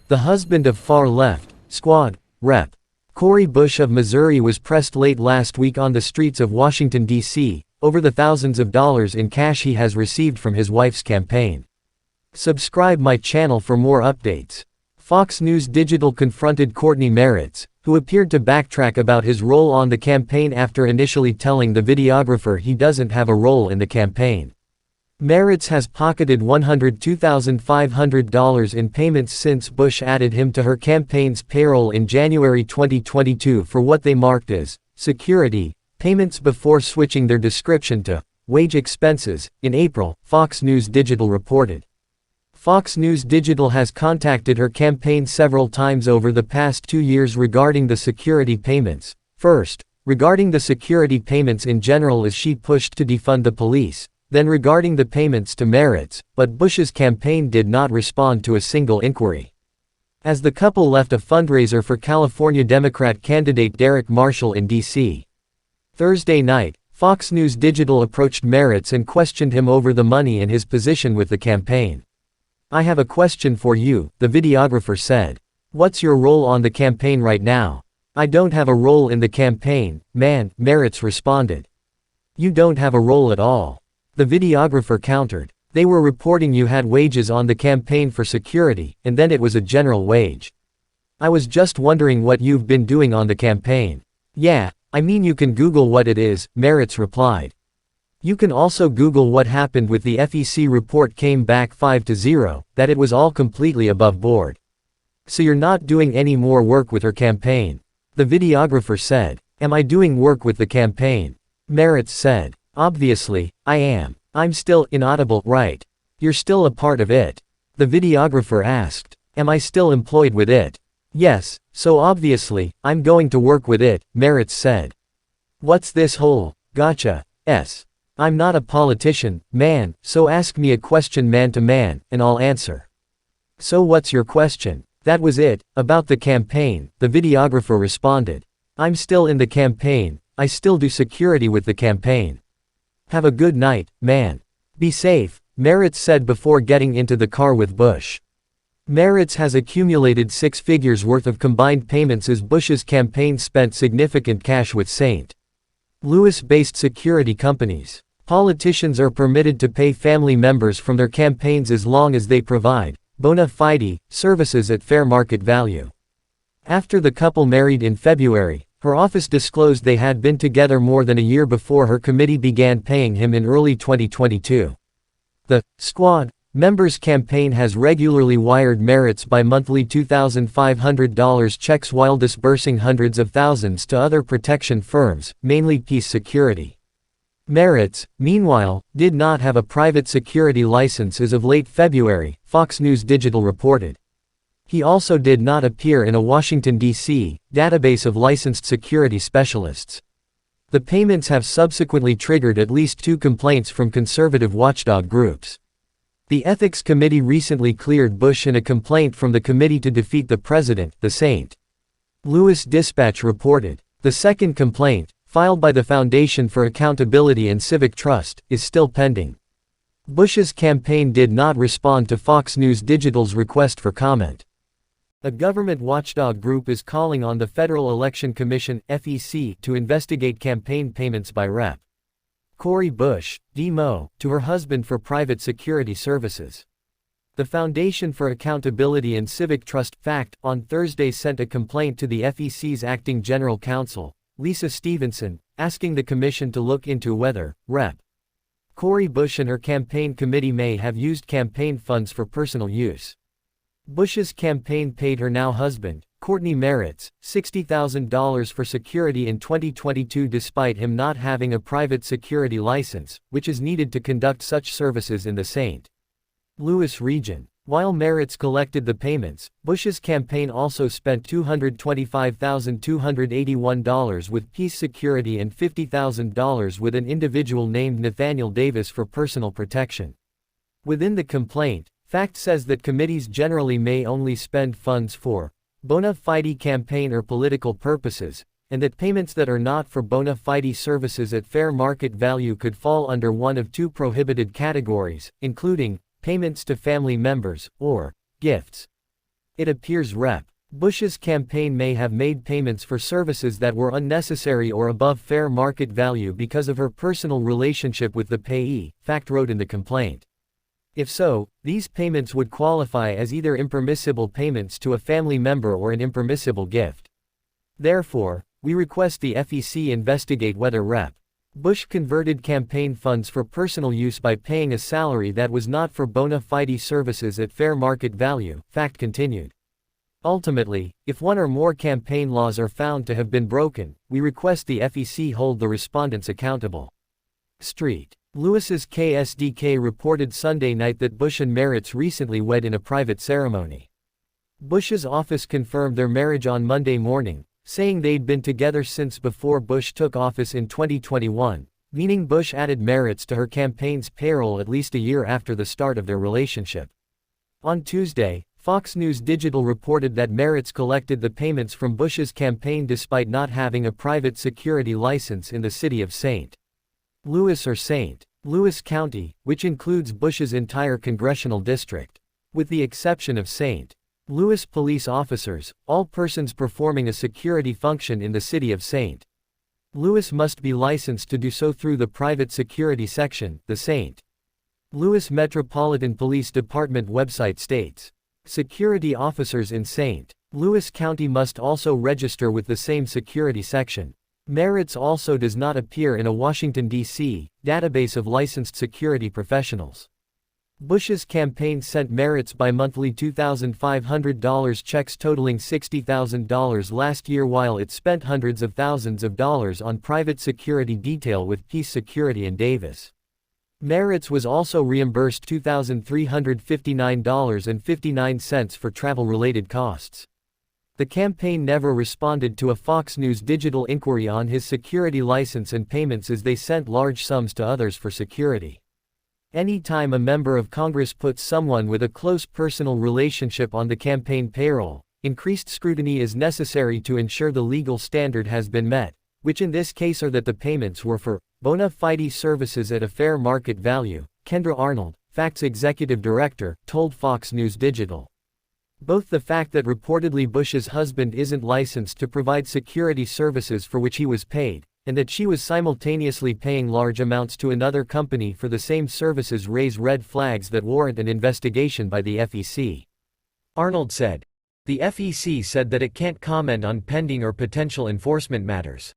The husband of far-left, Squad, Rep. Cori Bush of Missouri was pressed late last week on the streets of Washington, D.C., over the thousands of dollars in cash he has received from his wife's campaign. Subscribe my channel for more updates. Fox News Digital confronted Courtney Merritt, who appeared to backtrack about his role on the campaign after initially telling the videographer he doesn't have a role in the campaign. Merritt has pocketed $102,500 in payments since Bush added him to her campaign's payroll in January 2022 for what they marked as security payments before switching their description to wage expenses in April, Fox News Digital reported. Fox News Digital has contacted her campaign several times over the past 2 years regarding the security payments. First, regarding the security payments in general as she pushed to defund the police, then regarding the payments to Merritt, but Bush's campaign did not respond to a single inquiry. As the couple left a fundraiser for California Democrat candidate Derek Marshall in D.C. Thursday night, Fox News Digital approached Merritt and questioned him over the money and his position with the campaign. "I have a question for you," the videographer said. "What's your role on the campaign right now?" "I don't have a role in the campaign, man," Merritt responded. "You don't have a role at all," the videographer countered. "They were reporting you had wages on the campaign for security, and then it was a general wage. I was just wondering what you've been doing on the campaign." "Yeah, I mean you can Google what it is," Merritt replied. "You can also Google what happened with the FEC report came back 5-0, that it was all completely above board. So you're not doing any more work with her campaign," the videographer said. "Am I doing work with the campaign?" Merritt said. "Obviously, I am. I'm still inaudible, right? You're still a part of it?" the videographer asked. "Am I still employed with it?" "Yes, so obviously, I'm going to work with it," Merritt said. "What's this whole gotcha? I'm not a politician, man, so ask me a question man to man, and I'll answer." "So what's your question?" "That was it, about the campaign," the videographer responded. "I'm still in the campaign, I still do security with the campaign. Have a good night, man. Be safe," Merritt said before getting into the car with Bush. Merritt has accumulated 6 figures worth of combined payments as Bush's campaign spent significant cash with St. Louis-based security companies. Politicians are permitted to pay family members from their campaigns as long as they provide bona fide services at fair market value. After the couple married in February, her office disclosed they had been together more than a year before her committee began paying him in early 2022. The Squad members campaign has regularly wired Merritt bi-monthly $2,500 checks while disbursing hundreds of thousands to other protection firms, mainly Peace Security. Merritt, meanwhile, did not have a private security license as of late February, Fox News Digital reported. He also did not appear in a Washington, D.C., database of licensed security specialists. The payments have subsequently triggered at least 2 complaints from conservative watchdog groups. The Ethics Committee recently cleared Bush in a complaint from the Committee to Defeat the President, the St. Louis Dispatch reported. The second complaint, filed by the Foundation for Accountability and Civic Trust, is still pending. Bush's campaign did not respond to Fox News Digital's request for comment. A government watchdog group is calling on the Federal Election Commission, FEC, to investigate campaign payments by Rep. Cori Bush, D.Mo., to her husband for private security services. The Foundation for Accountability and Civic Trust, FACT, on Thursday sent a complaint to the FEC's acting general counsel, Lisa Stevenson, asking the commission to look into whether Rep. Cori Bush and her campaign committee may have used campaign funds for personal use. Bush's campaign paid her now husband, Courtney Merritt, $60,000 for security in 2022 despite him not having a private security license, which is needed to conduct such services in the St. Louis region. While Merritt collected the payments, Bush's campaign also spent $225,281 with Peace Security and $50,000 with an individual named Nathaniel Davis for personal protection. Within the complaint, FACT says that committees generally may only spend funds for bona fide campaign or political purposes, and that payments that are not for bona fide services at fair market value could fall under one of 2 prohibited categories, including payments to family members, or gifts. It appears Rep. Bush's campaign may have made payments for services that were unnecessary or above fair market value because of her personal relationship with the payee, Fact wrote in the complaint. If so, these payments would qualify as either impermissible payments to a family member or an impermissible gift. Therefore, we request the FEC investigate whether Rep. Bush converted campaign funds for personal use by paying a salary that was not for bona fide services at fair market value, Fact continued. Ultimately, if one or more campaign laws are found to have been broken, we request the FEC hold the respondents accountable. Street. Lewis's KSDK reported Sunday night that Bush and Merritt's recently wed in a private ceremony. Bush's office confirmed their marriage on Monday morning, saying they'd been together since before Bush took office in 2021, meaning Bush added Merritt's to her campaign's payroll at least a year after the start of their relationship. On Tuesday, Fox News Digital reported that Merritt's collected the payments from Bush's campaign despite not having a private security license in the city of St. Louis or St. Louis County, which includes Bush's entire congressional district. With the exception of St. Louis police officers, all persons performing a security function in the city of St. Louis must be licensed to do so through the private security section, the St. Louis Metropolitan Police Department website states. Security officers in St. Louis County must also register with the same security section. Merritt's also does not appear in a Washington, D.C., database of licensed security professionals. Bush's campaign sent Merritt's bi-monthly $2,500 checks totaling $60,000 last year while it spent hundreds of thousands of dollars on private security detail with Peace Security and Davis. Merritt's was also reimbursed $2,359.59 for travel-related costs. The campaign never responded to a Fox News Digital inquiry on his security license and payments as they sent large sums to others for security. Any time a member of Congress puts someone with a close personal relationship on the campaign payroll, increased scrutiny is necessary to ensure the legal standard has been met, which in this case are that the payments were for bona fide services at a fair market value, Kendra Arnold, Fact's executive director, told Fox News Digital. Both the fact that reportedly Bush's husband isn't licensed to provide security services for which he was paid, and that she was simultaneously paying large amounts to another company for the same services raise red flags that warrant an investigation by the FEC. Arnold said. The FEC said that it can't comment on pending or potential enforcement matters.